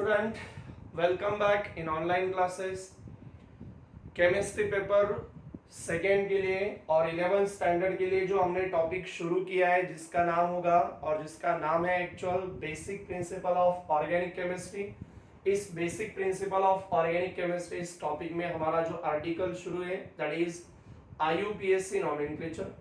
Student, welcome back in online classes. Chemistry paper second के लिए और 11th स्टैंडर्ड के लिए जो हमने टॉपिक शुरू किया है जिसका नाम होगा और जिसका नाम है actual basic principle of organic chemistry. इस basic principle of organic chemistry इस टॉपिक में हमारा जो आर्टिकल शुरू है दैट इज IUPAC नॉमेनक्लेचर।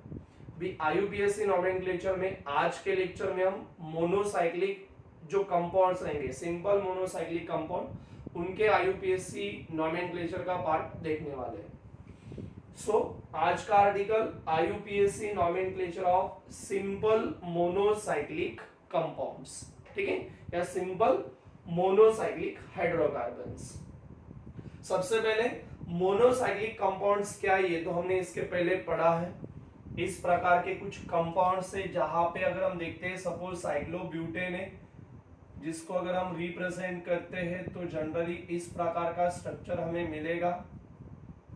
भी IUPAC नॉमेनक्लेचर में आज के लेक्चर में हम मोनोसाइक्लिक जो कंपाउंड्स रहेंगे, सिंपल मोनोसाइक्लिक कंपाउंड, उनके IUPAC नॉमेनक्लेचर का पार्ट देखने वाले हैं। सो आज का article IUPAC nomenclature of simple monocyclic compounds, ठीक है, या सिंपल मोनोसाइक्लिक हाइड्रोकार्बन्स। सबसे पहले मोनोसाइक्लिक कंपाउंड्स क्या है ये तो हमने इसके पहले पढ़ा है। इस प्रकार के कुछ कंपाउंड्स है जहां पे अगर हम देखते हैं सपोज साइक्लोब्यूटेन है, जिसको अगर हम रिप्रेजेंट करते हैं तो जनरली इस प्रकार का स्ट्रक्चर हमें मिलेगा।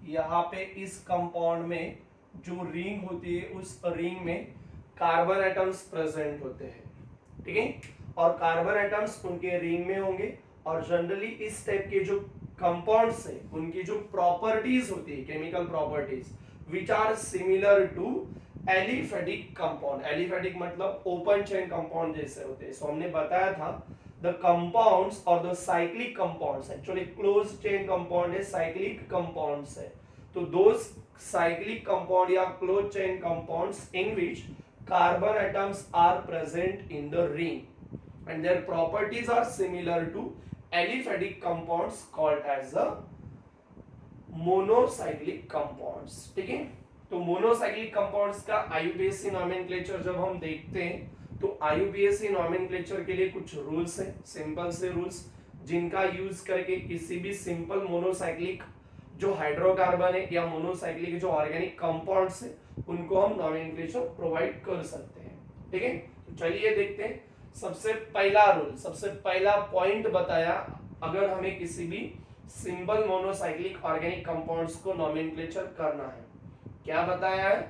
यहाँ पे इस कंपाउंड में जो रिंग होती है उस रिंग में कार्बन एटम्स प्रेजेंट होते हैं, ठीक है, और कार्बन एटम्स उनके रिंग में होंगे। और जनरली इस टाइप के जो कंपाउंड्स है उनकी जो प्रॉपर्टीज होती है, chemical properties which are similar to aliphatic compound. Aliphatic मतलब ओपन चेन कंपाउंड जैसे होते हैं। सो हमने बताया था द कंपाउंड्स और the cyclic compounds, actually close chain compound है, साइक्लिक कंपाउंड्स है। तो दो साइक्लिक कंपाउंड या close chain compounds in which carbon atoms are present in the ring and their properties are similar to aliphatic compounds called as the monocyclic compounds, ठीक है। तो monocyclic compounds का IUPAC nomenclature जब हम देखते हैं तो IUPAC नॉमेनक्लेचर के लिए कुछ रूल्स हैं, सिंपल से रूल्स, जिनका यूज करके किसी भी सिंपल मोनोसाइक्लिक जो हाइड्रोकार्बन है या मोनोसाइक्लिक जो ऑर्गेनिक कंपाउंड्स है उनको हम नॉमेनक्लेचर प्रोवाइड कर सकते हैं, ठीक है। तो चलिए देखते हैं। सबसे पहला रूल, सबसे पहला पॉइंट बताया, अगर हमें किसी भी सिंपल मोनोसाइक्लिक ऑर्गेनिक कंपाउंड्स को नॉमेनक्लेचर करना है, क्या बताया है?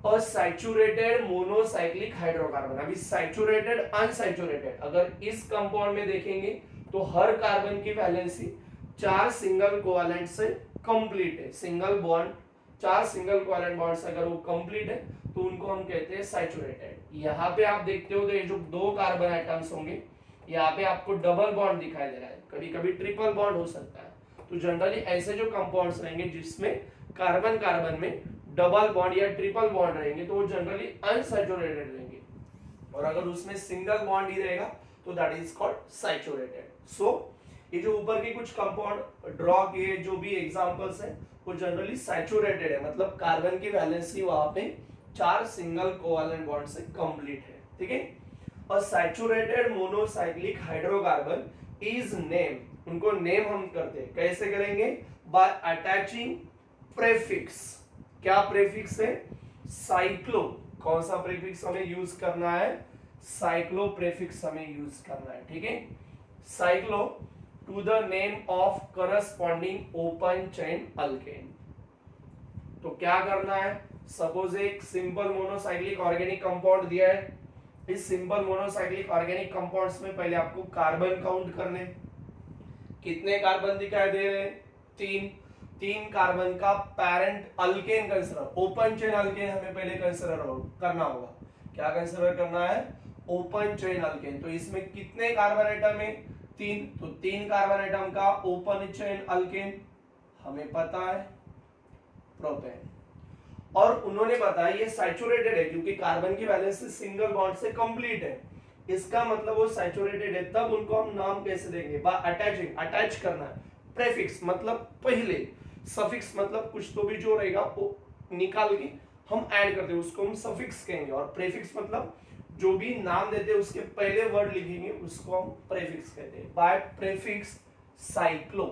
Unsaturated monocyclic hydrocarbon. अभी सैचुरेटेड, अनसैचुरेटेड, अगर इस कंपाउंड में देखेंगे तो हर कार्बन की वैलेंसी 4 सिंगल कोवैलेंट से कंप्लीट है। Single bond, 4 single covalent bonds अगर वो कंप्लीट है तो उनको हम कहते हैं सैचुरेटेड। यहाँ पे आप देखते हो तो ये जो 2 कार्बन एटम्स होंगे, यहाँ पे आपको डबल बॉन्ड दिखाई दे रहा है, कभी कभी ट्रिपल बॉन्ड हो सकता है। तो जनरली ऐसे जो कंपाउंड्स रहेंगे जिसमें कार्बन कार्बन में डबल बॉन्ड या ट्रिपल बॉन्ड रहेंगे तो वो जनरली अनसैचुरेटेड रहेंगे, और अगर उसमें सिंगल बॉन्ड ही रहेगा तो दैट इज कॉल्ड सैचुरेटेड। सो ये जो ऊपर के कुछ कंपाउंड ड्रॉ किए जो भी एग्जांपल्स हैं वो जनरली सैचुरेटेड है, मतलब कार्बन की वैलेंसी वहां पे 4 सिंगल कोवैलेंट बॉन्ड से कंप्लीट है, ठीक है। और saturated monocyclic hydrocarbon is name, उनको नेम हम करते हैं, कैसे करेंगे? Bye attaching prefix. क्या प्रीफिक्स है? साइक्लो। कौन सा प्रीफिक्स हमें यूज करना है? साइक्लो प्रीफिक्स हमें यूज करना है, ठीक है। Cyclo to the name of corresponding open chain alkane. तो क्या करना है? सपोज एक सिंपल मोनोसाइक्लिक ऑर्गेनिक कंपाउंड दिया है। इस सिंपल मोनोसाइक्लिक ऑर्गेनिक कंपाउंड्स में पहले आपको कार्बन काउंट करने, कितने कार्बन दिखाई दे रहे हैं? 3 कार्बन का parent alkane consider, open chain alkane हमें पहले कंसीडर करना होगा। क्या कंसीडर करना है? Open chain alkane. तो इसमें कितने कार्बन एटम है? 3। तो 3 कार्बन एटम का ओपन चेन अल्केन हमें पता है, प्रोपेन। और उन्होंने बताया ये सैचुरेटेड है क्योंकि कार्बन की वैलेंसी सिंगल बॉन्ड से कंप्लीट है, इसका मतलब वो सैचुरेटेड है। तब उनको हम नाम कैसे देंगे? बाय अटैचिंग, अटैच करना है। प्रीफिक्स मतलब पहले, सफिक्स मतलब कुछ तो भी जो रहेगा वो निकाल के हम ऐड करते हैं उसको हम सफिक्स कहेंगे, और प्रीफिक्स मतलब जो भी नाम देते हैं उसके पहले वर्ड लिखेंगे उसको हम प्रीफिक्स कहते हैं। By prefix cyclo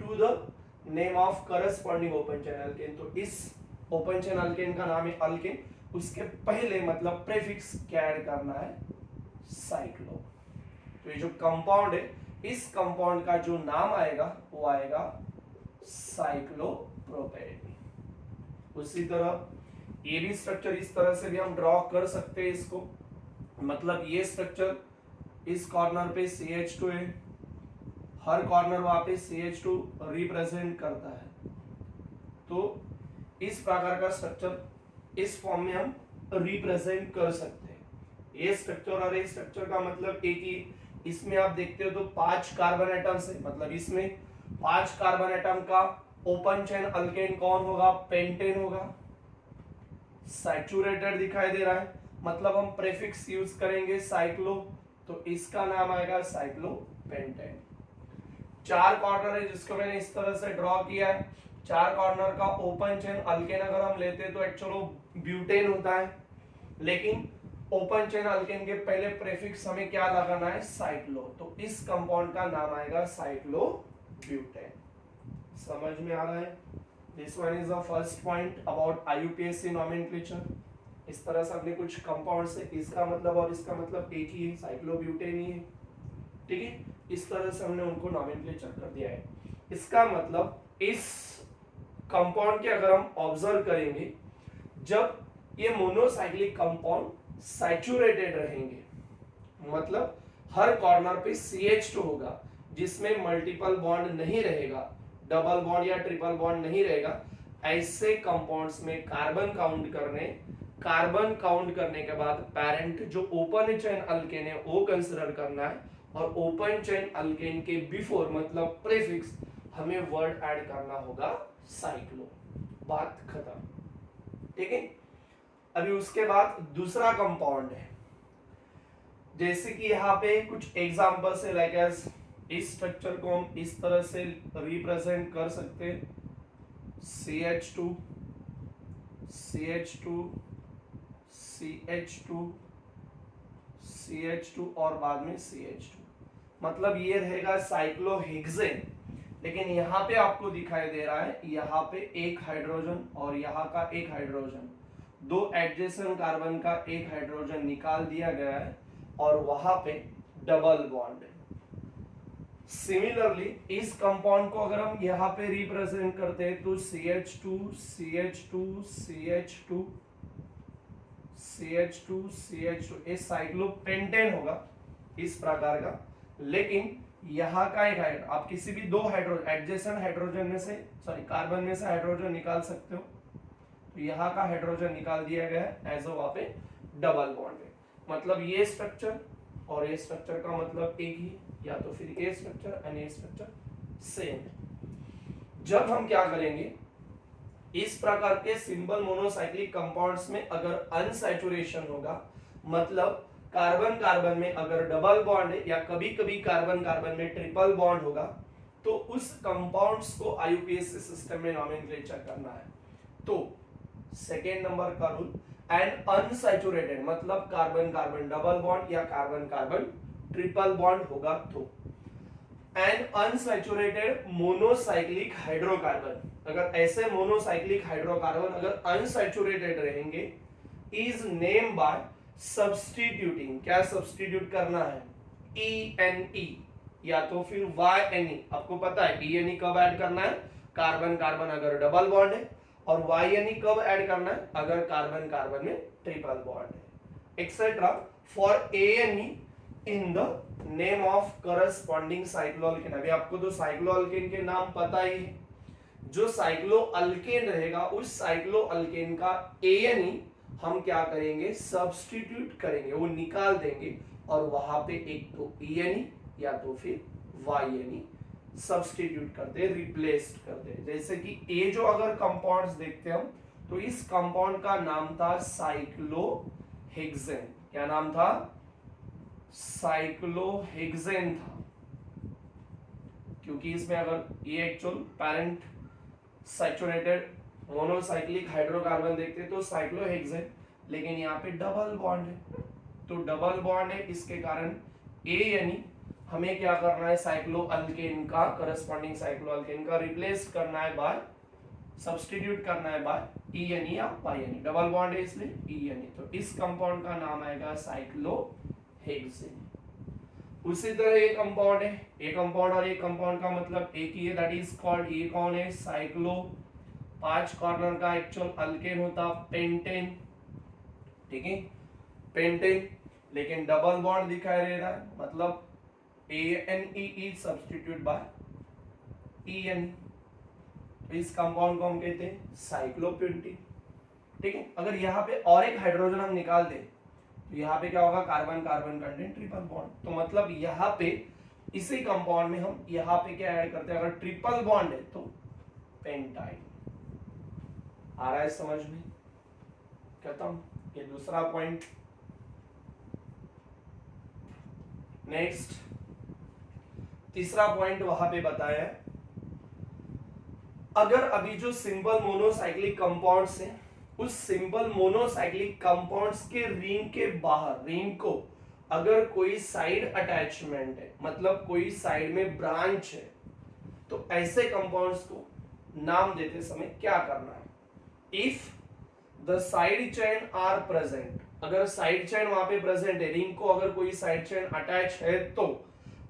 to the name of corresponding open chain alkane. तो इस ओपन चेन अल्केन का नाम है अल्केन, उसके पहले मतलब प्रीफिक्स क्या ऐड करना है? साइक्लो। तो ये जो कंपाउंड है इस कंपाउंड का जो नाम आएगा वो आएगा साइक्लोप्रोपेन। उसी तरह ये भी स्ट्रक्चर इस तरह से भी हम ड्रॉ कर सकते हैं इसको, मतलब ये स्ट्रक्चर इस कॉर्नर पे CH2 है, हर कॉर्नर वहां पे CH2 रिप्रेजेंट करता है। तो इस प्रकार का स्ट्रक्चर इस फॉर्म में हम रिप्रेजेंट कर सकते हैं। ये स्ट्रक्चर और ये स्ट्रक्चर का मतलब एक ही, इसमें आप देखते हो तो 5 कार्बन एटम्स है, मतलब इसमें 5 कार्बन एटम का ओपन चेन अल्केन कौन होगा? पेंटेन होगा। सैचुरेटेड दिखाई दे रहा है, मतलब हम प्रीफिक्स यूज करेंगे साइक्लो, तो इसका नाम आएगा साइक्लोपेंटेन। 4 कॉर्नर है जिसको मैंने इस तरह से ड्रॉ किया है। 4 कॉर्नर का ओपन चेन अल्केन अगर हम लेते हैं तो एक्चुअली ब्यूटेन होता है, लेकिन ओपन चेन अल्केन के पहले प्रीफिक्स हमें क्या लगाना है? साइक्लो, तो इस कंपाउंड का नाम आएगा साइक्लोब्यूटेन। समझ में आ रहा है? This one is the first point about IUPAC nomenclature. इस तरह से हमने कुछ कंपाउंड से इसका मतलब और इसका मतलब एक ही है, साइक्लोब्यूटेन ही है। ठीक है, इस तरह से हमने उनको नॉमेनक्लेचर कर दिया है। इसका मतलब इस कंपाउंड के अगर हम ऑब्जर्व करेंगे, जब ये मोनोसाइक्लिक कंपाउंड सैचुरेटेड रहेंगे, मतलब हर कॉर्नर पे CH2 होगा जिसमें मल्टीपल बॉन्ड नहीं रहेगा, डबल बॉन्ड या ट्रिपल बॉन्ड नहीं रहेगा, ऐसे कंपाउंड्स में कार्बन काउंट करने के बाद पेरेंट जो ओपन चेन अल्केन है वो कंसीडर करना है, और ओपन चेन अल्केन के बिफोर मतलब प्रीफिक्स हमें वर्ड ऐड करना होगा साइक्लो। बात खत्म। ठीक है, अभी उसके बाद दूसरा कंपाउंड है, जैसे कि यहाँ पे कुछ एग्जांपल से लाइक एज इस स्ट्रक्चर को हम इस तरह से रिप्रेजेंट कर सकते हैं, CH2 CH2 CH2 CH2 और बाद में CH2, मतलब ये रहेगा साइक्लोहेक्सेन। लेकिन यहाँ पे आपको दिखाई दे रहा है, यहाँ पे एक हाइड्रोजन और यहाँ का एक हाइड्रोजन, दो एडजेसेंट कार्बन का एक हाइड्रोजन निकाल दिया गया है और वहां पे डबल बॉन्ड है। सिमिलरली इस कंपाउंड को अगर हम यहाँ पे रिप्रेजेंट करते हैं तो CH2 CH2 CH2 CH2 CH2 ये साइक्लोपेंटेन होगा इस प्रकार का। लेकिन यहाँ का एक हाइड्रोजन, आप किसी भी दो हाइड्रोजन एडजेसेंट हाइड्रोजन में से कार्बन में से हाइड्रोजन निकाल सकते हो, तो यहाँ का हाइड्रोजन निकाल दिया गया है एज वहां पे डबल बॉन्ड है। मतलब ये स्ट्रक्चर और ये स्ट्रक्चर का मतलब एक ही, या तो फिर ये स्ट्रक्चर एंड ये स्ट्रक्चर सेम है। जब हम क्या करेंगे, इस प्रकार के सिंपल मोनोसाइक्लिक कंपाउंड्स में अगर अनसैचुरेशन होगा, मतलब कार्बन कार्बन में अगर डबल बॉन्ड है या कभी कभी कार्बन कार्बन में ट्रिपल बॉन्ड होगा, तो उस कंपाउंड्स को IUPAC सिस्टम में नॉमेनक्लेचर करना है। तो सेकेंड नंबर का रूल, एंड अनसैचुरेटेड मतलब कार्बन कार्बन डबल बॉन्ड या कार्बन कार्बन ट्रिपल बॉन्ड होगा तो, एंड अनसैचुरेटेड मोनोसाइक्लिक हाइड्रोकार्बन, अगर ऐसे मोनोसाइक्लिक हाइड्रोकार्बन अगर अनसैचुरेटेड रहेंगे, इज नेम बाय सब्स्टिट्यूटिंग, क्या सब्स्टिट्यूट करना है? ENE या तो फिर YNE। आपको पता है ENE कब ऐड करना है? कार्बन कार्बन अगर डबल बॉन्ड है, और YNE कब ऐड करना है? अगर कार्बन कार्बन में ट्रिपल बॉन्ड है, etcetera. For ANE in the name of corresponding cycloalkane. अभी आपको तो साइक्लोअल्केन के नाम पता ही है। जो साइक्लोअल्केन रहेगा उस साइक्लोअल्केन का ANE हम क्या करेंगे? सब्स्टिट्यूट करेंगे, वो निकाल देंगे, और वहां पे एक तो ENE या तो फिर YNE सब्स्टिट्यूट करते हैं, रिप्लेस्ड करते हैं। जैसे कि ये जो अगर कंपाउंड्स देखते हैं हम, तो इस कंपाउंड का नाम था साइक्लोहेक्सेन। क्या नाम था? साइक्लोहेक्सेन था, क्योंकि इसमें अगर ये actual parent saturated monocyclic hydrocarbon देखते हैं तो साइक्लोहेक्सेन, लेकिन यहाँ पे डबल बॉन्ड है, तो डबल बॉन्ड है, इसके कारण ANE हमें क्या करना है? साइक्लोअल्केन का करस्पॉन्डिंग साइक्लोअल्केन का रिप्लेस करना है बाय, सब्स्टिट्यूट करना है बाय ENE या YNE। डबल बॉन्ड है इसलिए ENE, तो इस कंपाउंड का नाम आएगा साइक्लोहेक्सेन। उसी तरह एक कंपाउंड है, एक कंपाउंड और एक कंपाउंड का मतलब एक ही है, दैट इज कॉल्ड, ये कौन है? साइक्लो 5 कॉर्नर का एक्चुअल अल्केन होता पेंटेन। ठीक है, पेंटेन। लेकिन डबल बॉन्ड दिखाई दे रहा है, मतलब ANE सब्स्टिट्यूट बाय EN। तो इस कंपाउंड को हम कहते हैं साइक्लोप्यूरिटी। ठीक है, अगर यहाँ पे और एक हाइड्रोजन हम निकाल दें तो यहाँ पे क्या होगा, carbon carbon content triple bond. तो मतलब यहाँ पे इसी कंपाउंड में हम यहाँ पे क्या ऐड करते हैं, अगर ट्रिपल बॉन्ड है तो पेंटाइन। आ रहा है समझ में? खत्म। ये दूसरा पॉइंट। नेक्स्ट तीसरा पॉइंट वहां पे बताया है, अगर अभी जो सिंपल मोनोसाइक्लिक कंपाउंड्स हैं उस सिंपल मोनोसाइक्लिक कंपाउंड्स के रिंग के बाहर, रिंग को अगर कोई साइड अटैचमेंट है, मतलब कोई साइड में ब्रांच है, तो ऐसे कंपाउंड्स को नाम देते समय क्या करना है। If the side chain are present, अगर साइड चेन वहां पे प्रेजेंट है, रिंग को अगर कोई साइड चेन अटैच है तो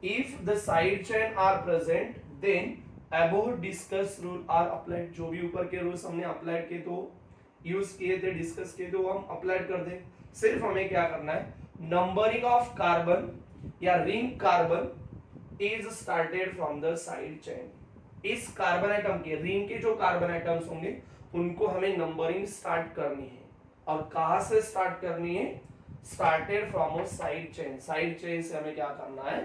if the side chain are present then above discuss rule are applied. जो भी ऊपर के रूल्स हमने अप्लाइड किए तो यूज किए थे, डिस्कस किए थे, वो हम अप्लाइड कर दें। सिर्फ हमें क्या करना है, नंबरिंग ऑफ कार्बन या ring carbon is started from the side chain. इस कार्बन एटम के, रिंग के जो कार्बन एटम्स होंगे उनको हमें नंबरिंग स्टार्ट करनी है। और कहां से स्टार्ट करनी है, started from a side chain. Side chain से हमें क्या करना है,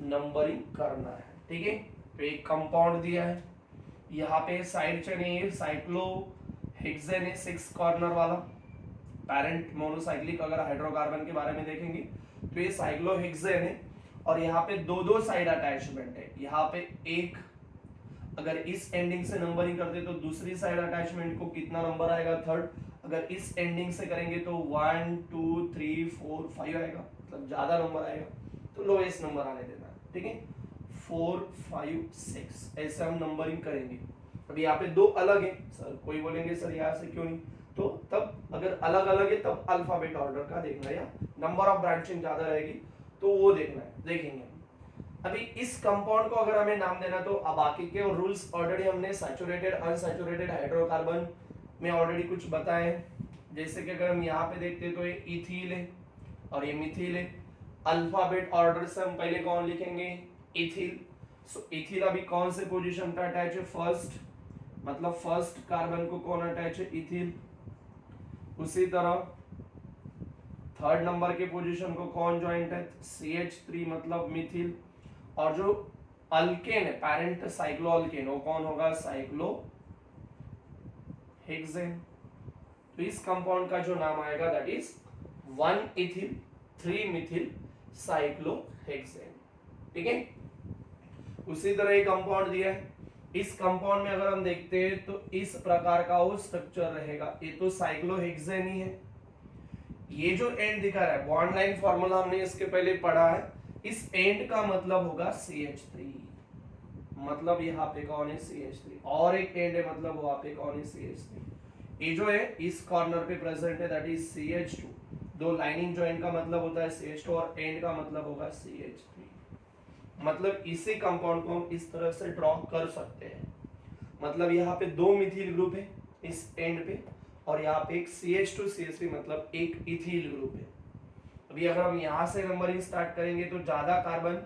नंबरिंग करना है। ठीक है, तो एक कंपाउंड दिया है यहाँ पे, साइड चेन है साइक्लोहेक्सेन है, 6 कॉर्नर वाला पैरेंट मोनोसाइक्लिक। अगर हाइड्रोकार्बन के बारे में देखेंगे तो ये साइक्लोहेक्सेन है और यहाँ पे दो साइड अटैचमेंट है। यहाँ पे एक, अगर इस एंडिंग से नंबरिंग करते तो दूसरी साइड अटैचमेंट को कितना नंबर आएगा, 3rd। अगर इस एंडिंग से करेंगे तो 1 2 3 4 5 आएगा, मतलब ज्यादा नंबर आएगा, तो लोएस्ट नंबर आने देना है। ठीक है, 4 5 6 ऐसे हम नंबरिंग करेंगे। अब यहाँ पे दो अलग है सर, कोई बोलेंगे सर यहाँ से क्यों नहीं, तो तब अगर अलग अलग है तब अल्फाबेट ऑर्डर का देखना है, या नंबर ऑफ ब्रांचिंग ज्यादा रहेगी तो वो देखना है, देखेंगे। अभी इस कंपाउंड को अगर हमें नाम देना तो अब बाकी के रूल्स ऑलरेडी हमने सैचुरेटेड अनसैचुरेटेड हाइड्रोकार्बन में ऑलरेडी कुछ बताए हैं। जैसे कि अगर हम यहाँ पे देखते तो ये इथील है और ये मिथिल है। अल्फाबेट ऑर्डर से हम पहले कौन लिखेंगे, इथील। सो इथील अभी कौन से पोजीशन पे अटैच है, फर्स्ट, मतलब फर्स्ट कार्बन को कौन अटैच है, इथील। उसी तरह 3rd नंबर के पोजीशन को कौन ज्वाइंट है, CH3 मतलब मिथिल। और जो अल्केन है, पैरेंट साइक्लो अल्केन, वो कौन होगा, साइक्लो हेक्सेन। तो इस कंपाउंड का जो नाम आएगा that is 1 ethyl 3 Mithil cyclohexane. ठीक है, उसी तरह एक कंपाउंड दिया है। इस कंपाउंड में अगर हम देखते हैं तो इस प्रकार का वो स्ट्रक्चर रहेगा। ये तो साइक्लोहेक्सेन ही है। ये जो एंड दिखा रहा है, बॉन्ड लाइन फॉर्मूला हमने इसके पहले पढ़ा है, इस एंड का मतलब होगा CH3, मतलब यहाँ पे कौन है, CH3। और एक एंड है, मतलब वहां पे कौन है, CH3। ये जो है इस कॉर्नर पे प्रेजेंट है दैट इज CH2। दो लाइनिंग जॉइंट का मतलब होता है CH2 और एंड का मतलब होगा CH3। मतलब इसी कंपाउंड को हम इस तरह से ड्रॉ कर सकते हैं। मतलब यहाँ पे 2 मिथिल ग्रुप है इस एंड पे और यहाँ पे एक CH2 CH3 मतलब एक इथील ग्रुप है। अभी अगर हम यहाँ से नंबरिंग स्टार्ट करेंगे तो ज्यादा कार्बन,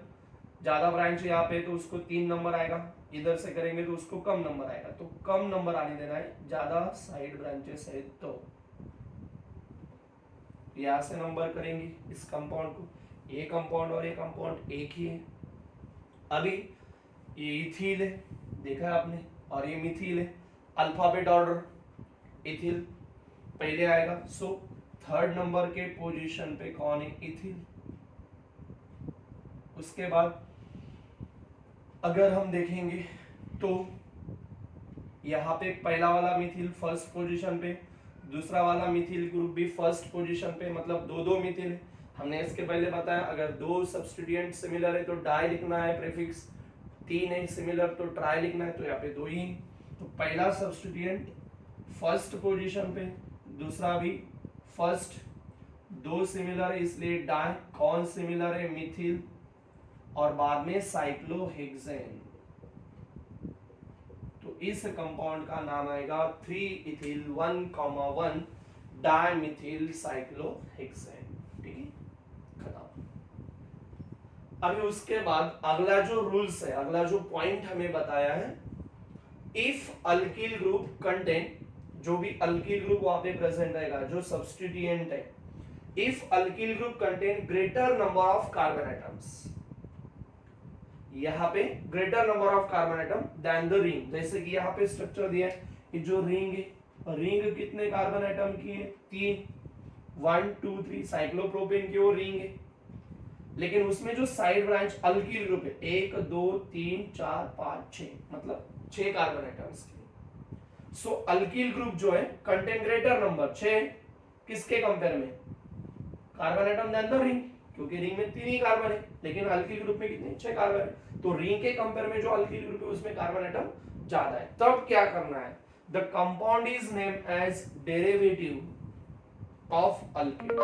ज्यादा ब्रांच यहाँ पे तो उसको 3 नंबर आएगा, इधर से करेंगे तो उसको कम नंबर आएगा, तो कम नंबर आने देना है, ज्यादा साइड ब्रांचेस है तो यहाँ से नंबर करेंगे इस कंपाउंड को। ये कंपाउंड और ये कंपाउंड एक ही है। अभी ये इथील है, देखा है आपने, और ये मिथिल है। अल्फाबेट ऑर्डर इथिल पहले आएगा, सो 3rd नंबर के पोजीशन पे कौन है, इथिल। उसके बाद अगर हम देखेंगे तो यहाँ पे पहला वाला मिथिल फर्स्ट पोजीशन पे, दूसरा वाला मिथिल ग्रुप भी फर्स्ट पोजीशन पे, मतलब दो मिथिल है। हमने इसके पहले बताया अगर 2 सब्स्टिट्यूएंट सिमिलर है तो डाई लिखना है प्रीफिक्स, 3 है सिमिलर तो ट्राई लिखना है, तो यहाँ पे 2 ही। तो पहला सब्स्टिट्यूएंट फर्स्ट पोजीशन पे, दूसरा भी फर्स्ट, 2 सिमिलर है इसलिए डाई, कौन सिमिलर है, मिथिल, और बाद में साइक्लोहेक्सेन। तो इस कंपाउंड का नाम आएगा 3 इथिल 1,1 डाइमिथिल साइक्लोहेक्सेन। ठीक है, अभी उसके बाद अगला जो रूल्स है, अगला जो पॉइंट हमें बताया है, इफ अल्किल ग्रुप कंटेन, जो भी अल्किल ग्रुप वहां पे प्रेजेंट रहेगा, जो सब्स्टिट्यूएंट है, if alkyl group contain greater number of carbon atoms, यहाँ पे greater number of carbon atom then the ring, जैसे कि यहाँ पे स्ट्रक्चर दिया है कि जो रिंग है, रिंग कितने कार्बन एटम की है, 3, 1 2 3, साइक्लोप्रोपेन की वो रिंग है, लेकिन उसमें जो साइड ब्रांच अल्किल ग्रुप है 1 2 3 4 5 6, मतलब 6 कार्बन एटम्स की। सो अल्किल ग्रुप जो है कंटेन ग्रेटर नंबर 6, किसके कंपेयर में, carbon atom then the ring, क्योंकि रिंग में 3 ही कार्बन है, लेकिन अल्किल ग्रुप में कितने, 6 कार्बन है, तो रिंग के कंपेयर में जो अल्किल ग्रुप है उसमें कार्बन एटम ज्यादा है। तब क्या करना है, the compound is name as derivative of alkyl,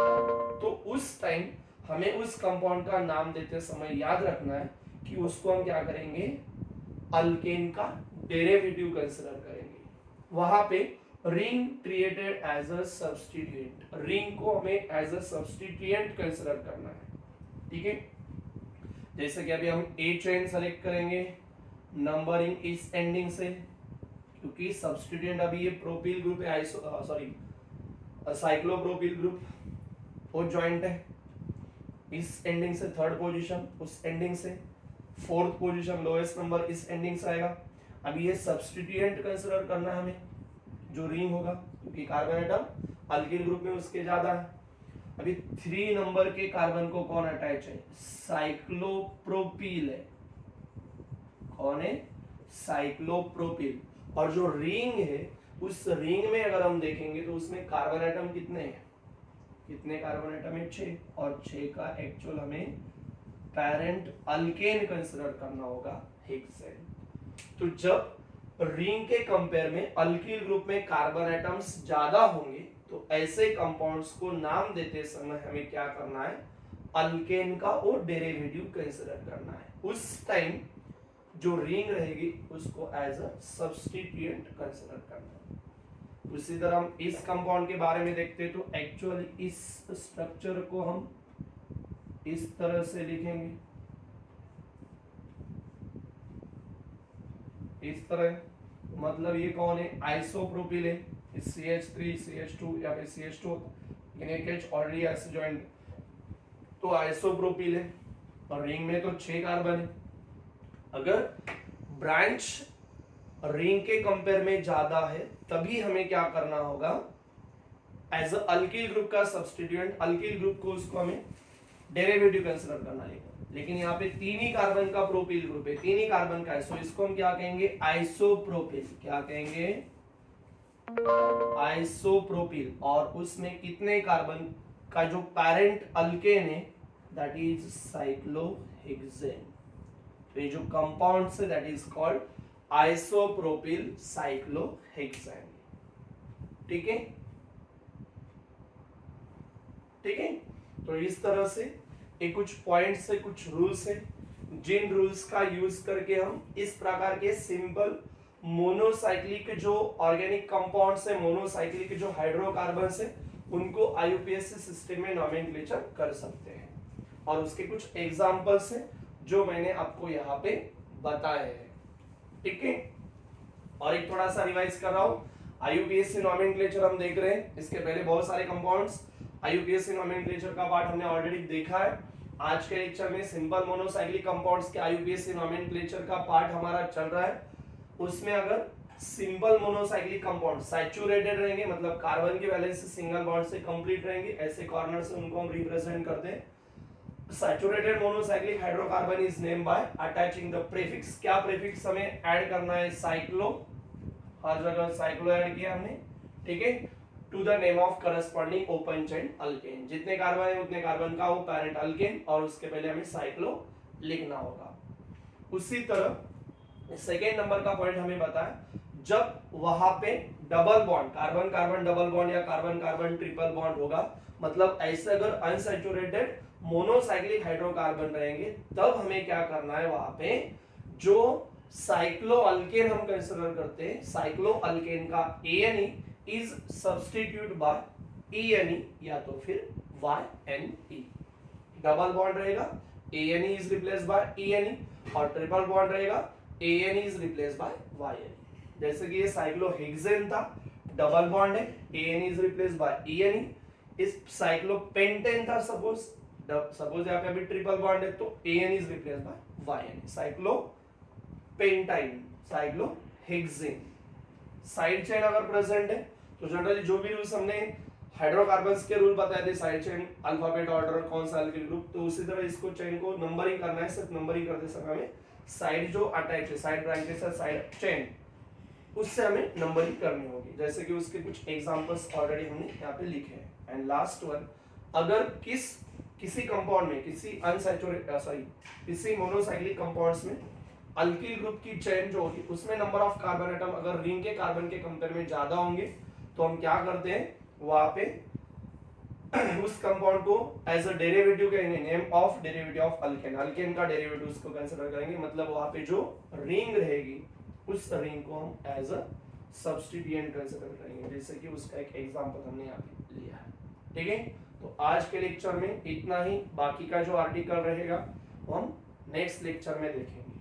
तो उस टाइम हमें उस कंपाउंड का नाम देते समय याद रखना है कि उसको हम क्या करेंगे, अल्केन का डेरिवेटिव कंसीडर करेंगे। वहां पे ring treated as a substituent, ring को हमें एज अ सब्स्टिट्यूएंट कंसीडर करना है, ठीक है। जैसे कि अभी हम ए चेन सेलेक्ट करेंगे, नंबरिंग इस एंडिंग से, क्योंकि सब्स्टिट्यूएंट अभी ये प्रोपिल ग्रुप है, सॉरी साइक्लोप्रोपिल ग्रुप, वो जॉइंट है, इस एंडिंग से थर्ड पोजीशन, उस एंडिंग से फोर्थ पोजीशन, लोएस्ट नंबर इस एंडिंग से आएगा। अभी ये सब्स्टिट्यूएंट कंसीडर करना है हमें, जो रिंग होगा, क्योंकि कार्बन एटम अल्किल ग्रुप में उसके ज्यादा है। अभी 3 नंबर के कार्बन को कौन अटैच है, साइक्लोप्रोपिल है, कौन है, साइक्लोप्रोपिल, और जो रिंग है उस रिंग में अगर हम देखेंगे तो उसमें कार्बन एटम कितने हैं, कितने कार्बन एटम है, 6, और 6 का एक्चुअल हमें पेरेंट अल्केन कंसीडर करना होगा, हेक्सेन। तो जब रिंग के कंपेयर में अल्किल ग्रुप में कार्बन एटम्स ज्यादा होंगे तो ऐसे कंपाउंड्स को नाम देते समय हमें क्या करना है, अल्केन का वो डेरिवेटिव कंसीडर करना है। उस टाइम जो रिंग रहेगी उसको एज अ सब्स्टिट्यूएंट कंसीडर करना है। उसी तरह हम इस कंपाउंड के बारे में देखते हैं, तो एक्चुअली इस स्ट्रक्चर को हम इस तरह से लिखेंगे, इस तरह, मतलब ये कौन है, आइसोप्रोपिल है, CH3 CH2 या फिर CH2, लेकिन एक H ऑलरेडी ऐसे जॉइंट, तो आइसोप्रोपिल है, और रिंग में तो 6 कार्बन है। अगर ब्रांच रिंग के कंपेयर में ज्यादा है तभी हमें क्या करना होगा, एज अ अल्किल ग्रुप का सब्स्टिट्यूएंट अल्किल ग्रुप को उसको हमें डेरिवेटिव कंसीडर करना लेगा। लेकिन यहाँ पे 3 ही कार्बन का प्रोपिल ग्रुप है, 3 ही कार्बन का है, सो इसको हम क्या कहेंगे, आइसोप्रोपिल, क्या कहेंगे, आइसोप्रोपिल, और उसमें कितने कार्बन का जो पेरेंट अल्केन है दैट इज साइक्लोहेक्सेन। तो ये जो कंपाउंड है that is called isopropyl cyclohexane, ठीक है, ठीक है। तो इस तरह से ये कुछ पॉइंट्स है, कुछ रूल्स है, जिन रूल्स का यूज करके हम इस प्रकार के सिंपल मोनोसाइक्लिक जो ऑर्गेनिक कंपाउंड्स है, मोनोसाइक्लिक जो हाइड्रोकार्बन्स है, उनको आईयूपीएसी सिस्टम में नॉमेनक्लेचर कर सकते हैं। और उसके कुछ एग्जांपल्स हैं जो मैंने आपको यहाँ पे बताए हैं, ठीक है। और एक थोड़ा सा रिवाइज कर रहा हूँ, आईयूपीएसी नॉमेनक्लेचर हम देख रहे हैं, इसके पहले बहुत सारे कंपाउंड्स आईयूपीएसी नॉमेनक्लेचर का पार्ट हमने ऑलरेडी देखा है। आज के लेक्चर में सिंपल मोनोसाइक्लिक कंपाउंड्स के आईयूपीएसी नॉमेनक्लेचर का पार्ट हमारा चल रहा है। उसमें अगर सिंपल मोनोसाइक्लिक कंपाउंड सैचुरेटेड रहेंगे, मतलब कार्बन के वैलेंस सिंगल बॉन्ड से कंप्लीट रहेंगे, ऐसे कॉर्नर से उनको हम रिप्रेजेंट करते हैं। Saturated monocyclic hydrocarbon is name by attaching the prefix, क्या प्रीफिक्स हमें ऐड करना है, साइक्लो, हर जगह साइक्लो ऐड किया हमने, ठीक है, to the name of corresponding open chain alkane, जितने कार्बन है उतने कार्बन का वो पेरेंट अल्केन, और उसके पहले हमें साइक्लो लिखना होगा। उसी तरह सेकेंड नंबर का पॉइंट हमें बताया, जब वहां पे double bond, carbon carbon double bond या कार्बन कार्बन ट्रिपल बॉन्ड होगा, मतलब ऐसे अगर अनसैचुरेटेड मोनोसाइक्लिक हाइड्रोकार्बन रहेंगे, तब हमें क्या करना है, वहां पे जो साइक्लो अल्केन हम कंसीडर करते हैं, साइक्लो अल्केन का ANE is substitute by ENE या तो फिर YNE, डबल बॉन्ड रहेगा ANE is replace by ENE, और ट्रिपल बॉन्ड रहेगा ANE is replace by YNE। जैसे कि ये साइक्लोहेक्सेन था, डबल बॉन्ड है, ANE is replace by ENE। इस साइक्लोपेंटेन था, सपोज यहाँ पे अभी ट्रिपल बॉन्ड है, तो ANE is replace by YNE। Cyclopentyne, cyclohexane. Side chain अगर प्रेजेंट है तो जनरली जो भी रूल्स हमने हाइड्रोकार्बन्स के रूल बताए थे, साइड चेन अल्फाबेट ऑर्डर कौन सा अल्किल ग्रुप, तो उसी तरह इसको चेन को नंबरिंग करना है, सिर्फ नंबरिंग करते समय हमें साइड जो अटैच है, साइड ब्रांचेस है, साइड चेन, उससे हमें नंबरिंग करनी होगी। जैसे कि उसके कुछ एग्जांपल्स ऑलरेडी हमने यहाँ पे लिखे हैं। एंड लास्ट वन, अगर किसी कंपाउंड में, किसी मोनोसाइक्लिक कंपाउंड्स में अल्किल ग्रुप की चेन जो होगी उसमें नंबर ऑफ कार्बन एटम अगर रिंग के कार्बन के कंपेयर में ज्यादा होंगे तो हम क्या करते हैं, वहां पे उस कंपाउंड को एज अ डेरिवेटिव कहेंगे, name of derivative of alkane, alkane का डेरिवेटिव उसको कंसीडर करेंगे। मतलब वहां पे जो रिंग रहेगी उस रिंग को हम एज अ सब्स्टिट्यूएंट कंसीडर करेंगे, जैसे कि उसका एक एग्जांपल हमने यहाँ पे लिया है। ठीक है, तो आज के लेक्चर में इतना ही, बाकी का जो आर्टिकल रहेगा वो हम नेक्स्ट लेक्चर में देखेंगे।